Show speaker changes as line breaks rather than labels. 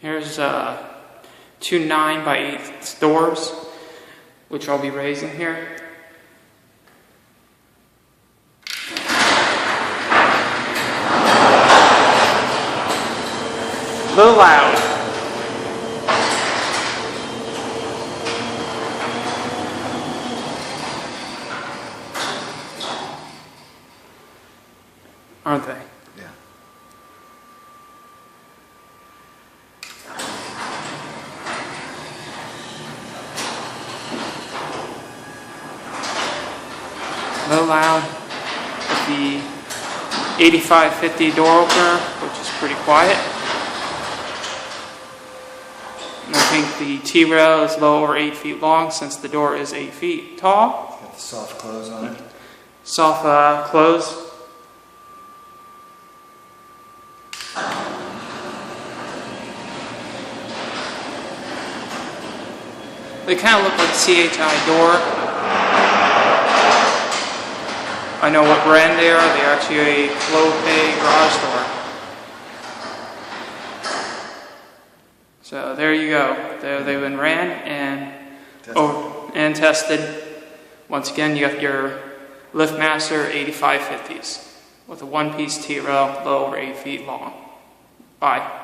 Here's two 9x8 doors, which I'll be raising here. A little loud. Aren't they?
Yeah.
A little loud with the 8550 door opener, which is pretty quiet. And I think the T-rail is a little over 8 feet long since the door is 8 feet tall.
Got the soft close on it.
Soft close. They kind of look like CHI door. I know what brand they are. They're actually a clopay garage door. So there you go. They've been ran and tested. Once again, you got your liftmaster 8550s with a one-piece T-rail, a little over 8 feet long. Bye.